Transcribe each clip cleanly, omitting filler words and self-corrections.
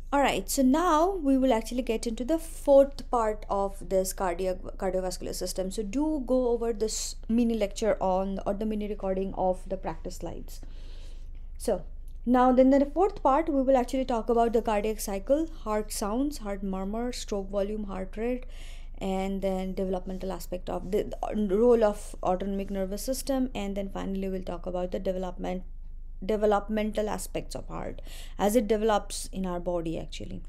All right, so now we will actually get into the fourth part of this cardiovascular system. So do go over this mini lecture on or the mini recording of the practice slides. So now then the fourth part we will actually talk about the cardiac cycle, heart sounds, heart murmur, stroke volume, heart rate, and then developmental aspect of the role of autonomic nervous system, and then finally we'll talk about the developmental aspects of heart as it develops in our body actually,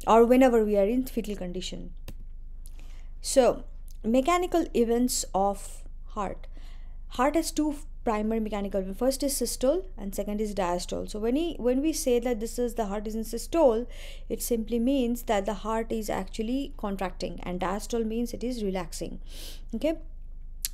or whenever we are in fetal condition. So mechanical events of heart has two primary mechanical events. First is systole and second is diastole. So when we say that this is the heart is in systole, it simply means that the heart is actually contracting, and diastole means it is relaxing. Okay,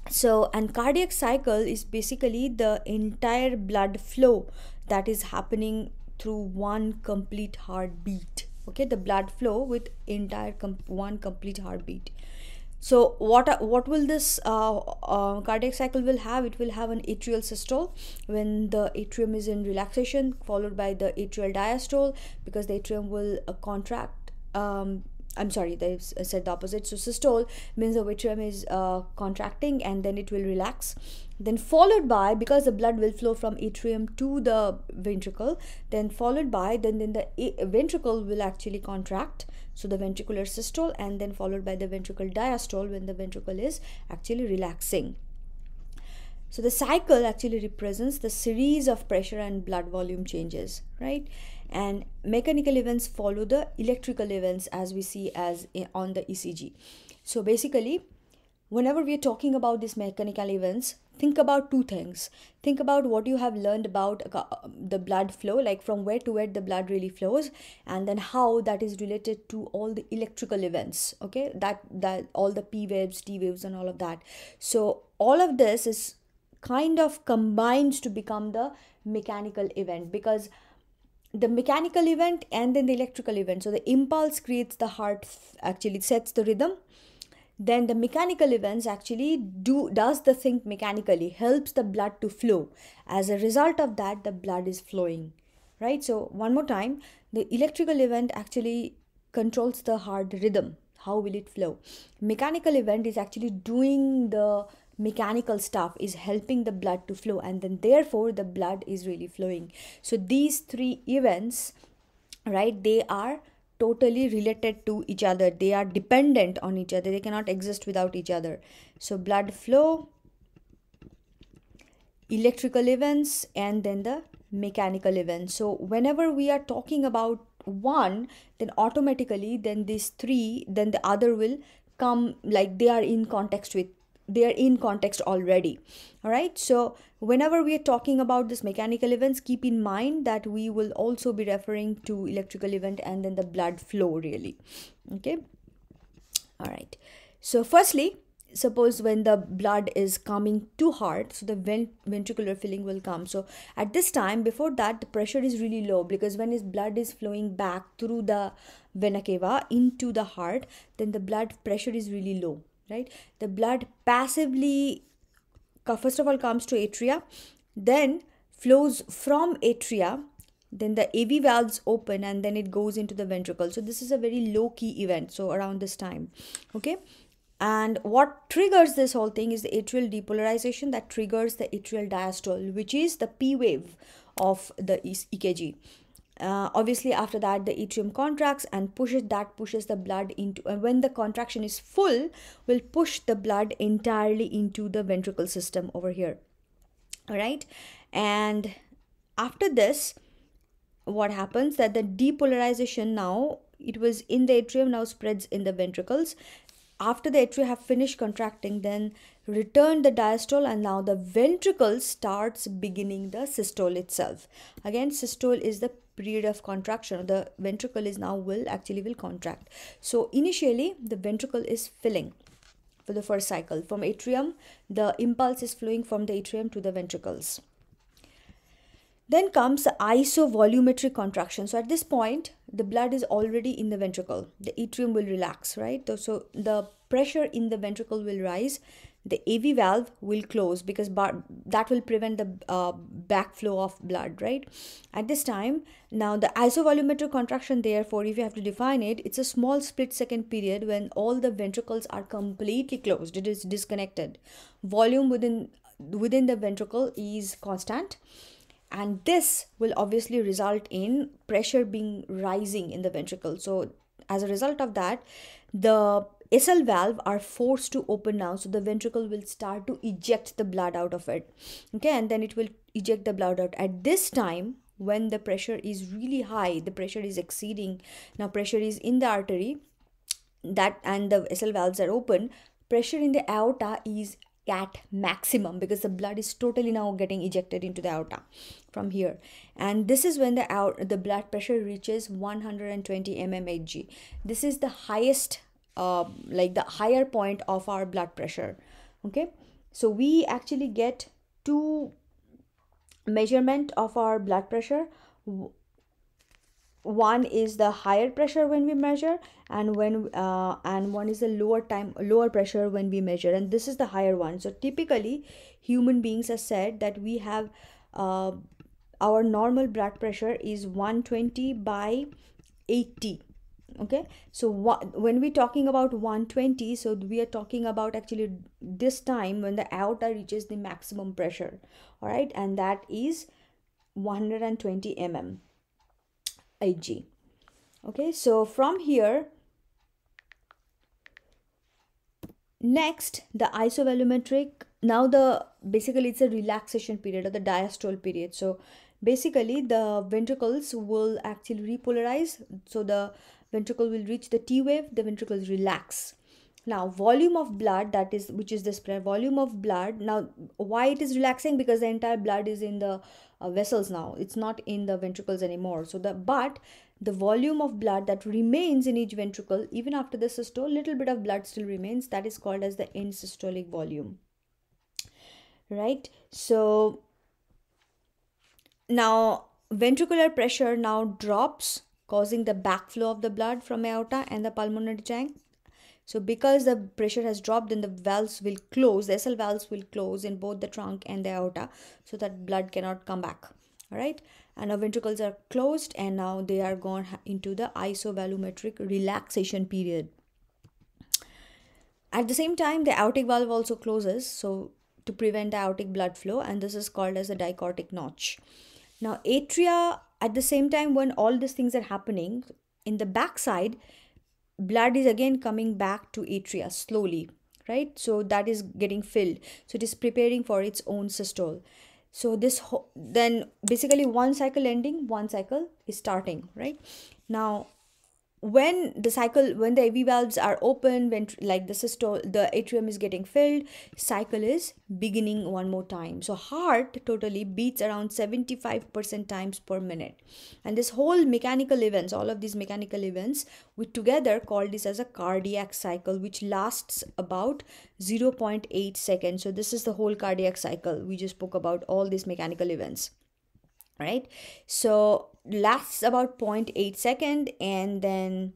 so and cardiac cycle is basically the entire blood flow that is happening through one complete heartbeat. Okay, the blood flow with entire one complete heartbeat. So what will this cardiac cycle will have? It will have an atrial systole when the atrium is in relaxation, followed by the atrial diastole because the atrium will contract. I'm sorry, they said the opposite. So systole means the atrium is contracting and then it will relax. Then followed by, because the blood will flow from atrium to the ventricle, then followed by, then the ventricle will actually contract. So the ventricular systole, and then followed by the ventricle diastole when the ventricle is actually relaxing. So the cycle actually represents the series of pressure and blood volume changes, right? And mechanical events follow the electrical events as we see as on the ECG. So basically, whenever we are talking about these mechanical events, think about two things. Think about what you have learned about the blood flow, like from where to where the blood really flows, and then how that is related to all the electrical events. Okay, that all the P waves, T waves, and all of that. So all of this is kind of combined to become the mechanical event, because the mechanical event and then the electrical event, so the impulse creates the heart, actually sets the rhythm, then the mechanical events actually does the thing mechanically, helps the blood to flow. As a result of that, the blood is flowing, right? So one more time, the electrical event actually controls the heart rhythm, how will it flow. Mechanical event is actually doing the mechanical stuff, is helping the blood to flow, and then therefore the blood is really flowing. So these three events, right, they are totally related to each other, they are dependent on each other, they cannot exist without each other. So blood flow, electrical events, and then the mechanical events. So whenever we are talking about one, then automatically then these three, then the other will come, like they are in context with, they are in context already. All right, so whenever we are talking about this mechanical events, keep in mind that we will also be referring to electrical event and then the blood flow really. Okay, all right, so firstly, suppose when the blood is coming to heart, so the ventricular filling will come. So at this time, before that, the pressure is really low, because when his blood is flowing back through the vena cava into the heart, then the blood pressure is really low, right? The blood passively first of all comes to atria, then flows from atria, then the AV valves open, and then it goes into the ventricle. So this is a very low key event, so around this time. Okay, and what triggers this whole thing is the atrial depolarization that triggers the atrial diastole, which is the P wave of the EKG. Obviously after that the atrium contracts and pushes the blood into, and when the contraction is full, will push the blood entirely into the ventricle system over here. All right, and after this, what happens that the depolarization, now it was in the atrium, now spreads in the ventricles. After the atria have finished contracting, then return the diastole, and now the ventricle starts beginning the systole itself. Again, systole is the period of contraction, the ventricle is now will contract. So initially the ventricle is filling for the first cycle. From atrium, the impulse is flowing from the atrium to the ventricles. Then comes the isovolumetric contraction. So at this point, the blood is already in the ventricle. The atrium will relax, right? So the pressure in the ventricle will rise. the AV valve will close, because that will prevent the backflow of blood, right? At this time, now the isovolumetric contraction, therefore, if you have to define it, it's a small split second period when all the ventricles are completely closed. It is disconnected. Volume within the ventricle is constant, and this will obviously result in pressure being rising in the ventricle. So as a result of that, the SL valve are forced to open now, so the ventricle will start to eject the blood out of it. Okay, and then it will eject the blood out. At this time, when the pressure is really high, the pressure is exceeding, now pressure is in the artery, that and the SL valves are open, pressure in the aorta is at maximum, because the blood is totally now getting ejected into the aorta from here. And this is when the blood pressure reaches 120 mmHg. This is the highest, like the higher point of our blood pressure. Okay, so we actually get two measurement of our blood pressure. One is the higher pressure when we measure, and one is the lower pressure when we measure, and this is the higher one. So typically human beings are said that we have our normal blood pressure is 120 by 80. Okay, so when we're talking about 120, so we are talking about actually this time when the aorta reaches the maximum pressure. All right, and that is 120 mm Hg. Okay, so from here, next the isovolumetric, now the basically it's a relaxation period or the diastole period. So basically the ventricles will actually repolarize, so the ventricle will reach the T wave, the ventricles relax. Now volume of blood, that is, which is this volume of blood. Now why it is relaxing? Because the entire blood is in the vessels now, it's not in the ventricles anymore. So but the volume of blood that remains in each ventricle, even after the systole, little bit of blood still remains, that is called as the end systolic volume, right? So now ventricular pressure now drops, causing the backflow of the blood from aorta and the pulmonary tank. So because the pressure has dropped, then the valves will close, the SL valves will close in both the trunk and the aorta, so that blood cannot come back. All right, and our ventricles are closed, and now they are gone into the isovolumetric relaxation period. At the same time, the aortic valve also closes, so to prevent the aortic blood flow, and this is called as a dichrotic notch. Now atria, at the same time when all these things are happening, in the backside, blood is again coming back to atria slowly, right? So that is getting filled, so it is preparing for its own systole. So this then basically one cycle ending, one cycle is starting, right? Now when the AV valves are open, when like the systole, the atrium is getting filled, cycle is beginning one more time. So heart totally beats around 75% times per minute, and this whole mechanical events, all of these mechanical events, we together call this as a cardiac cycle, which lasts about 0.8 seconds. So this is the whole cardiac cycle. We just spoke about all these mechanical events, right? So lasts about 0.8 second, and then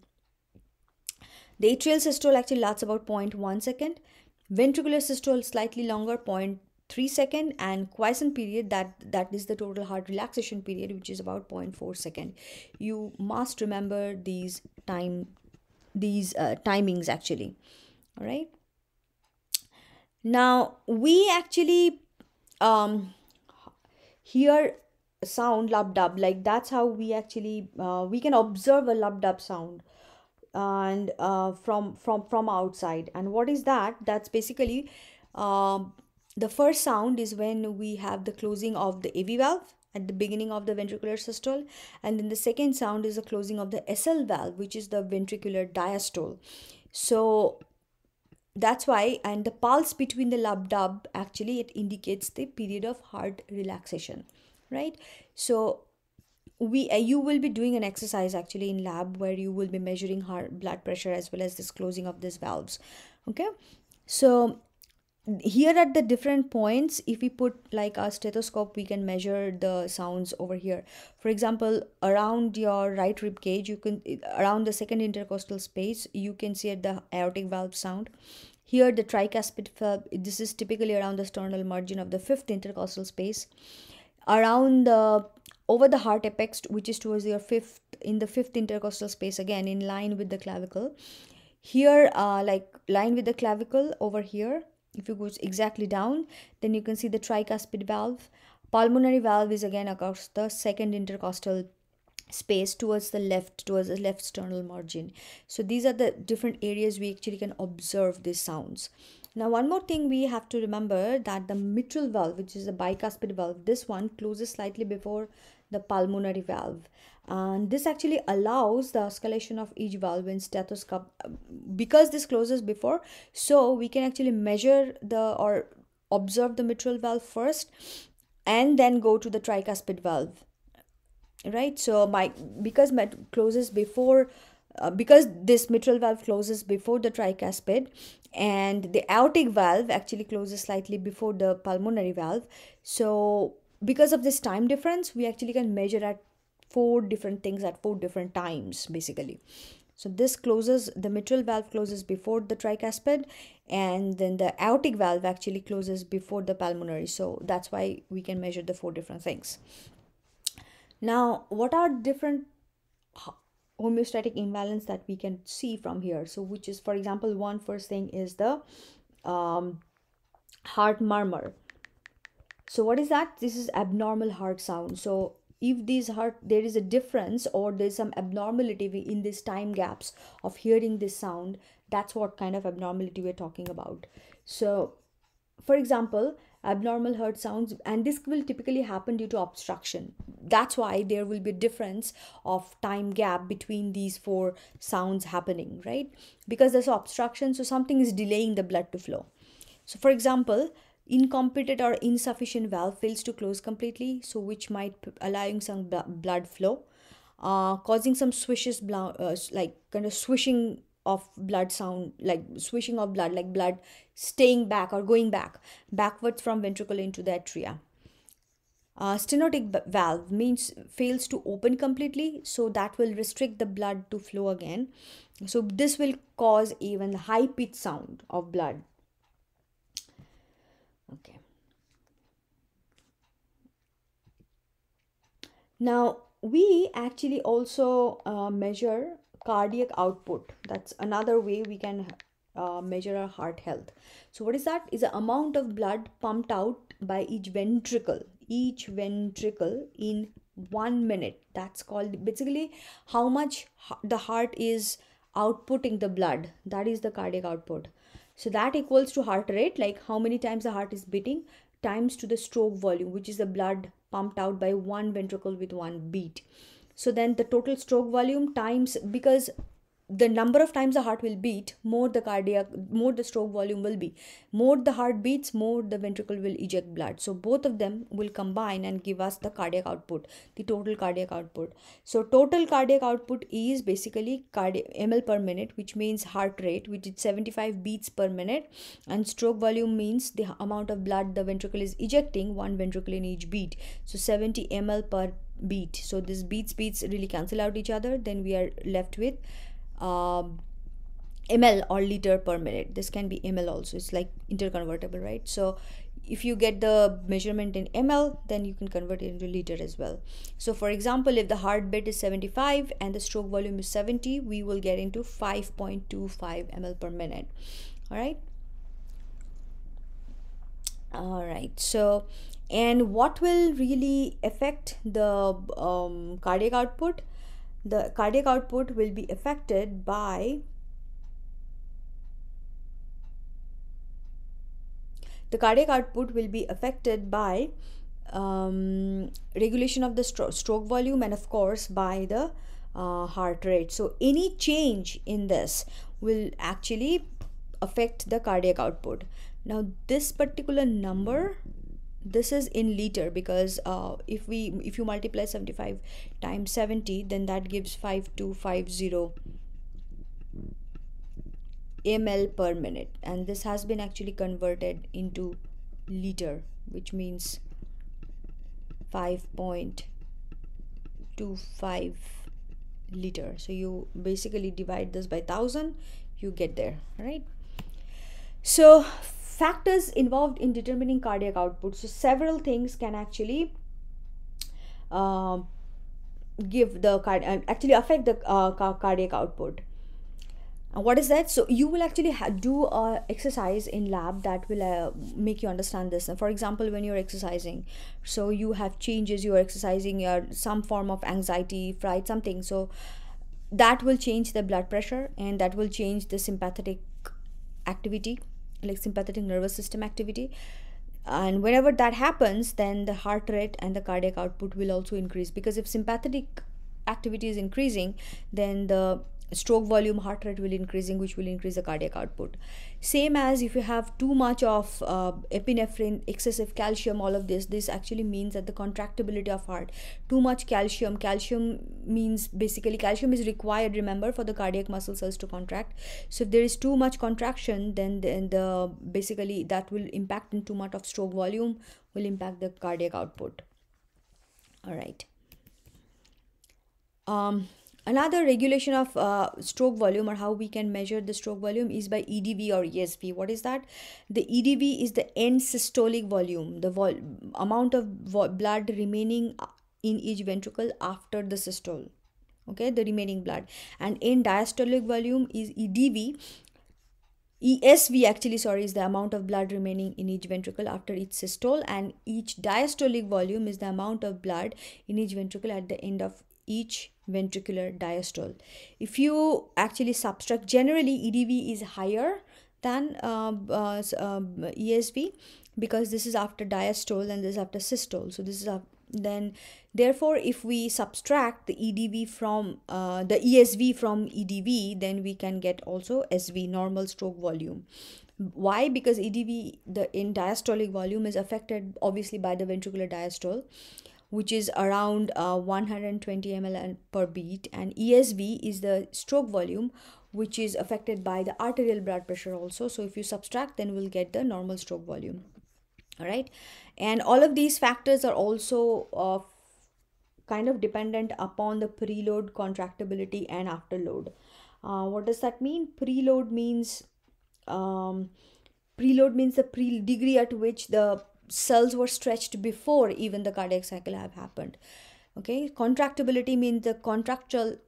the atrial systole actually lasts about 0.1 second, ventricular systole slightly longer, 0.3 second, and quiescent period, that is the total heart relaxation period, which is about 0.4 second. You must remember these timings actually. All right, now we actually hear sound lub dub, like that's how we actually we can observe a lub dub sound, and from outside. And what is that? That's basically the first sound is when we have the closing of the AV valve at the beginning of the ventricular systole, and then the second sound is the closing of the SL valve, which is the ventricular diastole. So that's why, and the pulse between the lub dub, actually it indicates the period of heart relaxation, right? So you will be doing an exercise actually in lab where you will be measuring heart blood pressure as well as this closing of these valves. Okay, so here at the different points, if we put like a stethoscope, we can measure the sounds over here. For example, around your right rib cage, you can, around the second intercostal space, you can see at the aortic valve sound. Here the tricuspid valve, this is typically around the sternal margin of the fifth intercostal space, around the over the heart apex, which is towards your fifth, in the fifth intercostal space, again in line with the clavicle. Here like line with the clavicle over here, if you go exactly down, then you can see the tricuspid valve. Pulmonary valve is again across the second intercostal space towards the left sternal margin. So these are the different areas we actually can observe these sounds. Now one more thing we have to remember, that the mitral valve, which is a bicuspid valve, this one closes slightly before the pulmonary valve, and this actually allows the escalation of each valve in stethoscope. Because this closes before, so we can actually measure the or observe the mitral valve first and then go to the tricuspid valve, right? So because closes before, because this mitral valve closes before the tricuspid, and the aortic valve actually closes slightly before the pulmonary valve. So because of this time difference, we actually can measure at four different things at four different times basically. So this closes, the mitral valve closes before the tricuspid, and then the aortic valve actually closes before the pulmonary. So that's why we can measure the four different things. Now, what are different homeostatic imbalance that we can see from here? So which is, for example, one first thing is the heart murmur. So what is that? This is abnormal heart sound. So if there is a difference or there's some abnormality in these time gaps of hearing this sound, that's what kind of abnormality we're talking about. So for example, abnormal heart sounds, and this will typically happen due to obstruction. That's why there will be a difference of time gap between these four sounds happening, right? Because there's obstruction, so something is delaying the blood to flow. So for example, incompetent or insufficient valve fails to close completely, so which might allowing some blood flow, causing some swishes, like kind of swishing of blood sound, like swishing of blood, like blood staying back or going backwards from ventricle into the atria. Stenotic valve means fails to open completely, so that will restrict the blood to flow again. So this will cause even high pitch sound of blood. Okay. Now we actually also measure cardiac output. That's another way we can measure our heart health. So what is that? Is the amount of blood pumped out by each ventricle in 1 minute. That's called basically how much the heart is outputting the blood. That is the cardiac output. So that equals to heart rate, like how many times the heart is beating, times to the stroke volume, which is the blood pumped out by one ventricle with one beat. So then the total stroke volume times, because the number of times the heart will beat, more the stroke volume will be. More the heart beats, more the ventricle will eject blood. So both of them will combine and give us the cardiac output, the total cardiac output. So total cardiac output is basically ml per minute, which means heart rate, which is 75 beats per minute, and stroke volume means the amount of blood the ventricle is ejecting, one ventricle in each beat. So 70 ml per beat. So this beats really cancel out each other. Then we are left with ml or liter per minute. This can be ml also, it's like interconvertible, right? So if you get the measurement in ml, then you can convert it into liter as well. So for example, if the heartbeat is 75 and the stroke volume is 70, we will get into 5.25 ml per minute. All right. So, and what will really affect the cardiac output? The cardiac output will be affected by regulation of the stroke volume, and of course by the heart rate. So any change in this will actually affect the cardiac output. Now this particular number, this is in liter, because if you multiply 75 times 70, then that gives 5250 ml per minute, and this has been actually converted into liter, which means 5.25 liter. So you basically divide this by 1000, you get there, right? So factors involved in determining cardiac output, so several things can actually um, give the actually affect the cardiac output. What is that? So you will actually do a exercise in lab that will make you understand this. For example, when you're exercising, so you have changes, you are exercising, you're some form of anxiety, fright, something, so that will change the blood pressure, and that will change the sympathetic activity, like sympathetic nervous system activity. And whenever that happens, then the heart rate and the cardiac output will also increase, because if sympathetic activity is increasing, then the stroke volume, heart rate will increasing, which will increase the cardiac output. Same as if you have too much of epinephrine, excessive calcium, all of this actually means that the contractibility of heart, too much calcium means basically calcium is required, remember, for the cardiac muscle cells to contract. So if there is too much contraction, then the basically that will impact in too much of stroke volume, will impact the cardiac output. All right. Another regulation of stroke volume, or how we can measure the stroke volume, is by EDV or ESV. What is that? The EDV is the end systolic volume, the amount of blood remaining in each ventricle after the systole. Okay, the remaining blood. And end diastolic volume is EDV. ESV actually, sorry, is the amount of blood remaining in each ventricle after each systole, and each diastolic volume is the amount of blood in each ventricle at the end of each ventricular diastole. If you actually subtract, generally EDV is higher than ESV, because this is after diastole and this is after systole. So this is then therefore if we subtract the EDV from the ESV from EDV, then we can get also SV, normal stroke volume. Why? Because EDV, the in diastolic volume, is affected obviously by the ventricular diastole, which is around 120 ml per beat, and ESV is the stroke volume, which is affected by the arterial blood pressure also. So if you subtract, then we'll get the normal stroke volume. All right. And all of these factors are also kind of dependent upon the preload contractibility and afterload. What does that mean? Preload means the degree at which the cells were stretched before even the cardiac cycle have happened. Okay, contractibility means the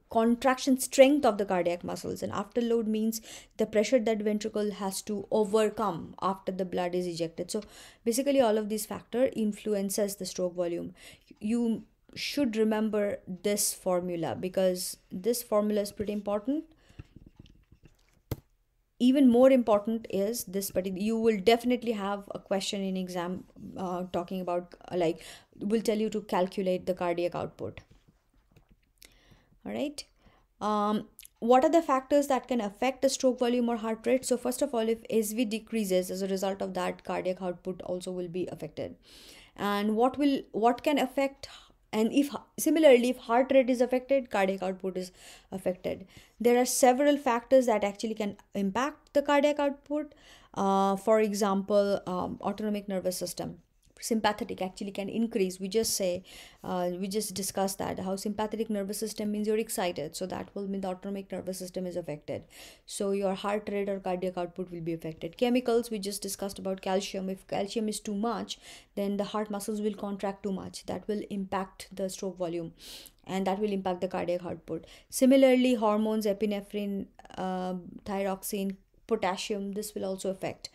contraction strength of the cardiac muscles, and afterload means the pressure that ventricle has to overcome after the blood is ejected. So basically all of these factor influences the stroke volume. You should remember this formula, because this formula is pretty important. Even more important is this, but you will definitely have a question in exam talking about like will tell you to calculate the cardiac output. All right. What are the factors that can affect the stroke volume or heart rate? So first of all, if SV decreases, as a result of that, cardiac output also will be affected. And what can affect, and if similarly if heart rate is affected, cardiac output is affected. There are several factors that actually can impact the cardiac output. For example, autonomic nervous system, sympathetic actually can increase. We just discussed that, how sympathetic nervous system means you're excited, so that will mean the autonomic nervous system is affected, so your heart rate or cardiac output will be affected. Chemicals, we just discussed about calcium. If calcium is too much, then the heart muscles will contract too much, that will impact the stroke volume, and that will impact the cardiac output. Similarly, hormones, epinephrine, thyroxine, potassium, this will also affect.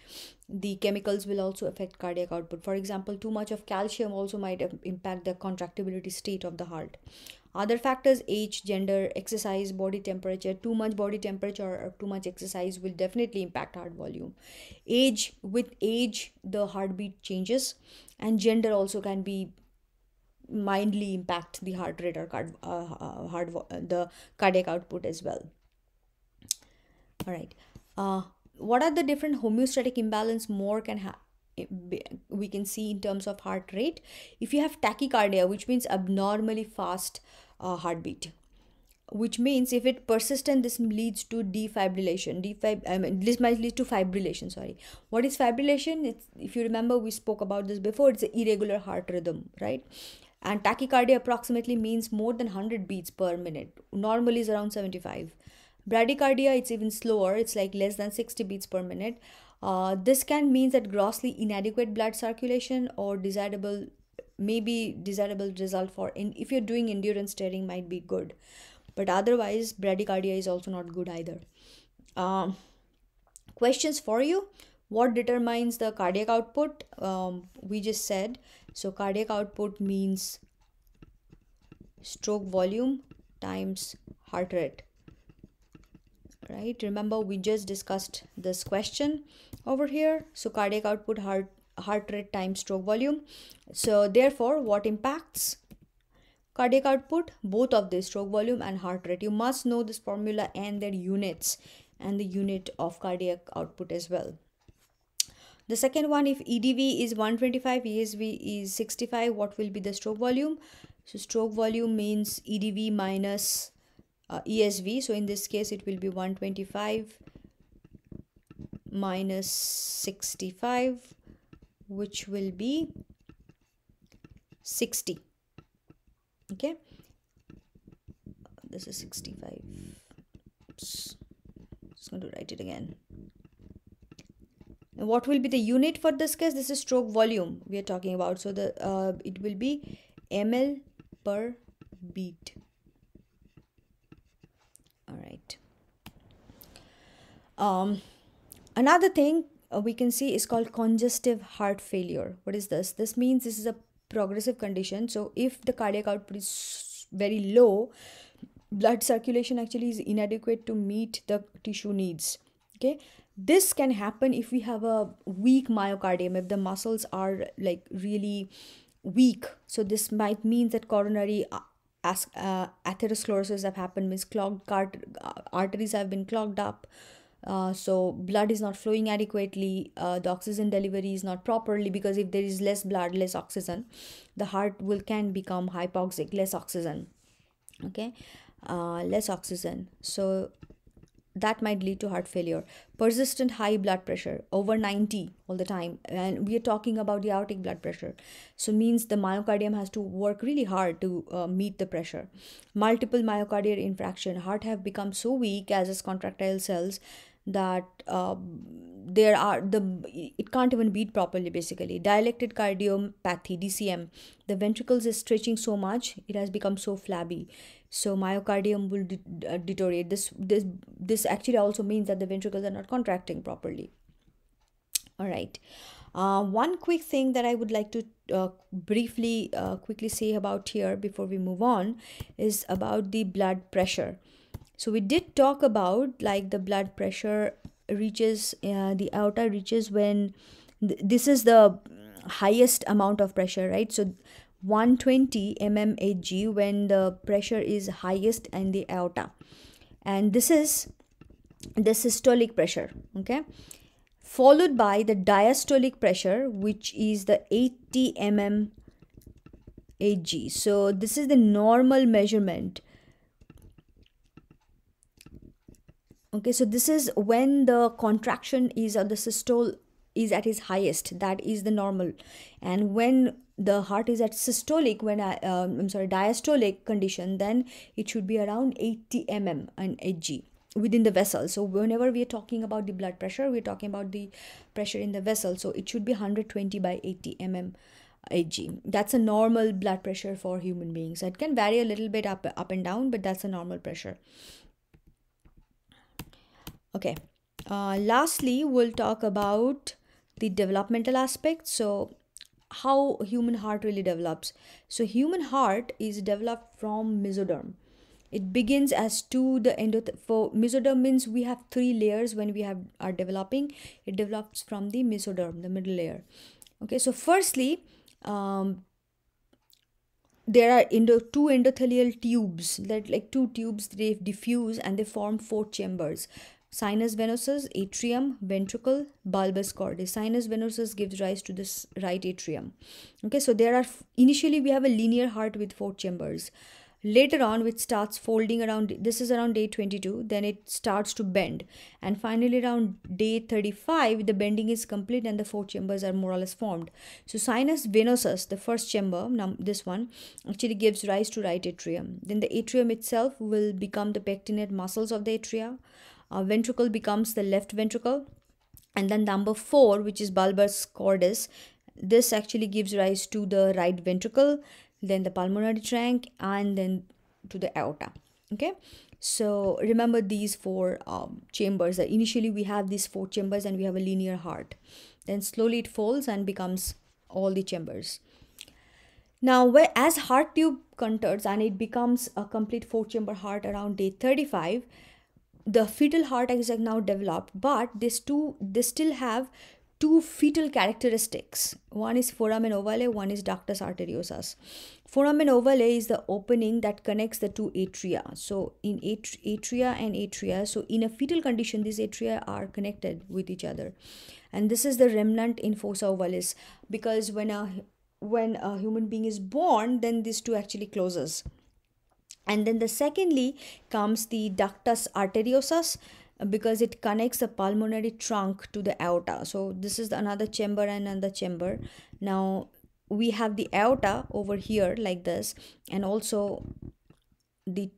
The chemicals will also affect cardiac output. For example, too much of calcium also might impact the contractibility state of the heart. Other factors: age, gender, exercise, body temperature. Too much body temperature or too much exercise will definitely impact heart volume. Age, with age the heartbeat changes, and gender also can be mildly impact the heart rate or the cardiac output as well. All right. What are the different homeostatic imbalance more can we can see in terms of heart rate? If you have tachycardia, which means abnormally fast heartbeat, which means if it persistent, this leads to defibrillation. This might lead to fibrillation. Sorry. What is fibrillation? It's, if you remember, we spoke about this before. It's an irregular heart rhythm, right? And tachycardia approximately means more than 100 beats per minute. Normally is around 75. Bradycardia, it's even slower. It's like less than 60 beats per minute. This can mean that grossly inadequate blood circulation or maybe desirable result for if you're doing endurance training might be good, but otherwise bradycardia is also not good either. Um, Questions for you: what determines the cardiac output? We just said, so cardiac output means stroke volume times heart rate, right? Remember, we just discussed this question over here. So cardiac output, heart rate times stroke volume. So therefore, what impacts cardiac output? Both of this, stroke volume and heart rate. You must know this formula and their units and the unit of cardiac output as well. The second one, if EDV is 125, ESV is 65, what will be the stroke volume? So stroke volume means EDV minus ESV. So in this case, it will be 125 minus 65, which will be 60. Okay, this is 65. Just going to write it again. And what will be the unit for this case? This is stroke volume we are talking about. So the it will be ml per beat. All right. Another thing we can see is called congestive heart failure. What is this? This means this is a progressive condition. So if the cardiac output is very low, blood circulation actually is inadequate to meet the tissue needs. Okay, this can happen if we have a weak myocardium, if the muscles are like really weak. So this might mean that coronary atherosclerosis have happened, means clogged arteries have been clogged up. So blood is not flowing adequately, the oxygen delivery is not properly, because if there is less blood, less oxygen, the heart can become hypoxic, less oxygen. Okay, less oxygen, so that might lead to heart failure. Persistent high blood pressure over 90 all the time, and we are talking about the aortic blood pressure, so means the myocardium has to work really hard to meet the pressure. Multiple myocardial infarction, heart have become so weak as its contractile cells that it can't even beat properly. Basically, dilated cardiomyopathy, DCM, the ventricles is stretching so much, it has become so flabby, so myocardium will deteriorate. This actually also means that the ventricles are not contracting properly. All right. One quick thing that I would like to quickly say about here before we move on is about the blood pressure. So we did talk about like the blood pressure reaches, the aorta reaches when this is the highest amount of pressure, right? So 120 mmHg when the pressure is highest in the aorta, and this is the systolic pressure. Okay, followed by the diastolic pressure, which is the 80 mmHg. So this is the normal measurement. Okay, so this is when the contraction is, or the systole is at its highest, that is the normal. And when the heart is at diastolic condition, then it should be around 80 mmHg within the vessel. So whenever we are talking about the blood pressure, we're talking about the pressure in the vessel. So it should be 120 by 80 mmHg. That's a normal blood pressure for human beings. It can vary a little bit up and down, but that's a normal pressure. Okay, lastly, we'll talk about the developmental aspect. So how human heart really develops. So human heart is developed from mesoderm. It begins as to the for mesoderm means we have 3 layers when we are developing. It develops from the mesoderm, the middle layer. Okay, so firstly, there are two endothelial tubes, that like 2 tubes, they diffuse and they form 4 chambers. Sinus venosus, atrium, ventricle, bulbous cord. The sinus venosus gives rise to this right atrium. Okay, so there are initially we have a linear heart with 4 chambers. Later on, which starts folding around, this is around day 22, then it starts to bend, and finally around day 35 the bending is complete and the 4 chambers are more or less formed. So sinus venosus, the first chamber, this one actually gives rise to right atrium. Then the atrium itself will become the pectinate muscles of the atria. Ventricle becomes the left ventricle. And then number 4, which is bulbus cordis, this actually gives rise to the right ventricle, then the pulmonary trunk, and then to the aorta. Okay, so remember these 4 chambers. Initially we have these 4 chambers and we have a linear heart, then slowly it folds and becomes all the chambers. Now, as heart tube contors and it becomes a complete 4-chamber heart around day 35, the fetal heart is now developed, but they still have 2 fetal characteristics. One is foramen ovale, one is ductus arteriosus. Foramen ovale is the opening that connects the 2 atria. So in atria and atria, so in a fetal condition, these atria are connected with each other, and this is the remnant in fossa ovalis, because when a human being is born, then these 2 actually closes. And then the secondly comes the ductus arteriosus, because it connects the pulmonary trunk to the aorta. So this is another chamber and another chamber. Now we have the aorta over here like this, and also so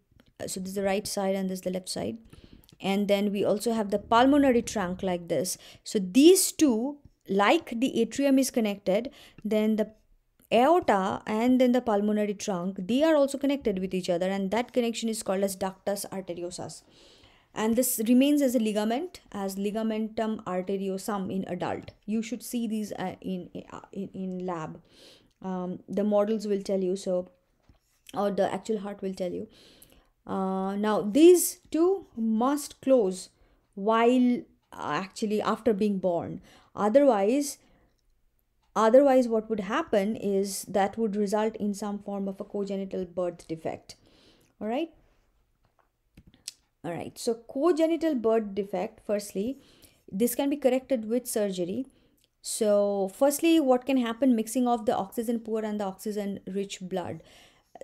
this is the right side and this is the left side, and then we also have the pulmonary trunk like this. So these 2, like the atrium is connected, then the aorta and then the pulmonary trunk, they are also connected with each other, and that connection is called as ductus arteriosus. And this remains as a ligament, as ligamentum arteriosum in adult. You should see these in lab. The models will tell you, so, or the actual heart will tell you. Now these 2 must close while actually after being born. Otherwise what would happen is that would result in some form of a congenital birth defect. All right, so congenital birth defect, firstly, this can be corrected with surgery. So firstly, what can happen? Mixing of the oxygen poor and the oxygen rich blood,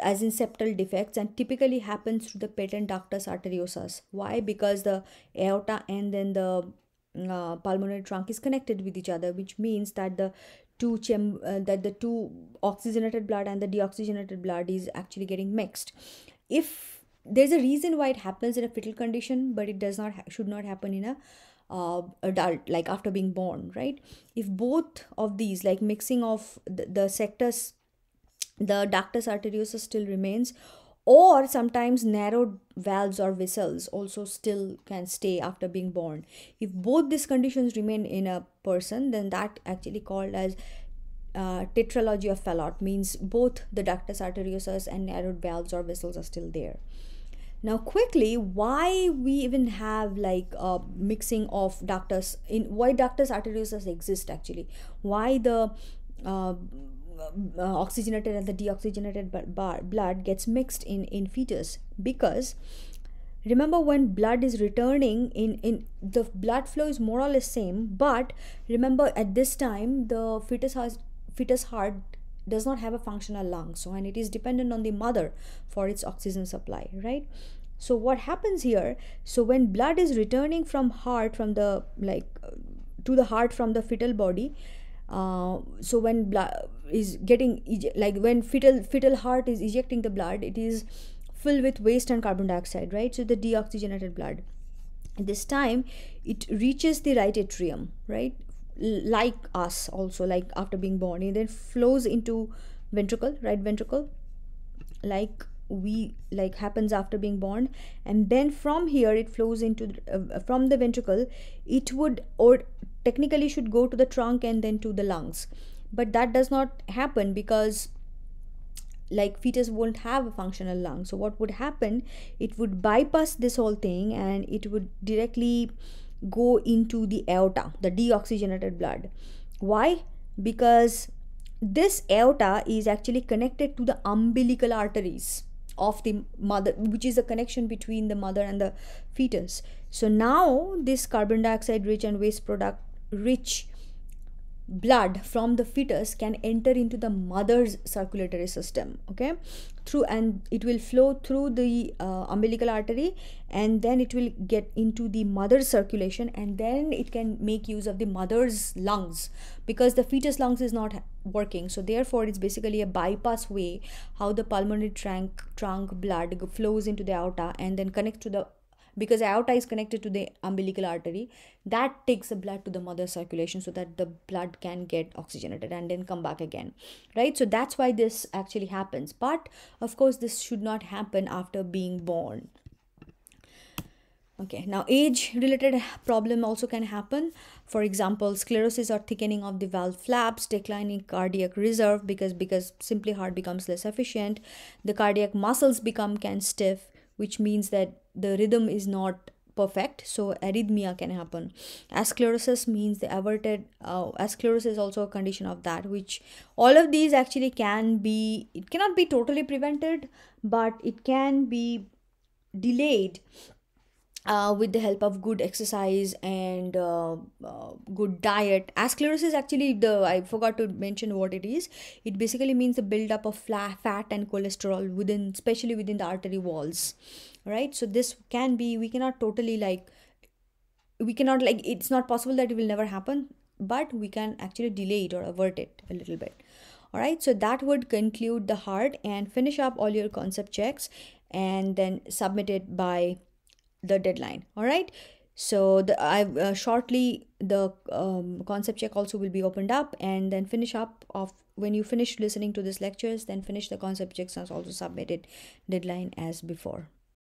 as in septal defects, and typically happens through the patent ductus arteriosus. Why? Because the aorta and then the pulmonary trunk is connected with each other, which means that the two oxygenated blood and the deoxygenated blood is actually getting mixed. If there's a reason why it happens in a fetal condition, but it should not happen in a adult, like after being born, right? If both of these, like mixing of the sectors, the ductus arteriosus still remains, or sometimes narrowed valves or vessels also still can stay after being born. If both these conditions remain in a person, then that actually called as tetralogy of Fallot, means both the ductus arteriosus and narrowed valves or vessels are still there. Now quickly, why we even have like a mixing of ductus, why ductus arteriosus exist actually, why the oxygenated and the deoxygenated blood gets mixed in fetus? Because remember, when blood is returning in the blood flow is more or less same, but remember at this time the fetus heart does not have a functional lung, so, and it is dependent on the mother for its oxygen supply, right? So what happens here, so when blood is returning from heart, from the to the heart from the fetal body, so when blood is getting when fetal heart is ejecting the blood, it is filled with waste and carbon dioxide, right? So the deoxygenated blood, at this time it reaches the right atrium, right, like us also, like after being born, and then flows into ventricle, right ventricle, like happens after being born, and then from here it flows into from the ventricle, it would, or technically should go to the trunk and then to the lungs, but that does not happen because like fetus won't have a functional lung. So what would happen, it would bypass this whole thing and it would directly go into the aorta, the deoxygenated blood. Why? Because this aorta is actually connected to the umbilical arteries of the mother, which is the connection between the mother and the fetus. So now this carbon dioxide rich and waste product rich blood from the fetus can enter into the mother's circulatory system, okay, through, and it will flow through the umbilical artery, and then it will get into the mother's circulation, and then it can make use of the mother's lungs, because the fetus lungs is not working. So therefore it's basically a bypass way how the pulmonary trunk blood flows into the aorta and then connects to the because aorta is connected to the umbilical artery, that takes the blood to the mother circulation so that the blood can get oxygenated and then come back again, right? So that's why this actually happens. But of course this should not happen after being born. Okay, now age related problem also can happen. For example, sclerosis or thickening of the valve flaps, declining cardiac reserve, because simply heart becomes less efficient. The cardiac muscles can stiff, which means that the rhythm is not perfect, so arrhythmia can happen. Asclerosis means the averted asclerosis is also a condition of that, which all of these actually can be, it cannot be totally prevented, but it can be delayed with the help of good exercise and good diet. Asclerosis actually, the I forgot to mention what it is. It basically means the buildup of fat and cholesterol within, especially within the artery walls, right? So this can be, we cannot totally like, we cannot like, it's not possible that it will never happen, but we can actually delay it or avert it a little bit. All right, so that would conclude the heart, and finish up all your concept checks and then submit it by the deadline. All right, so the I shortly the concept check also will be opened up, and then finish up of, when you finish listening to these lectures, then finish the concept checks and also submit it deadline as before.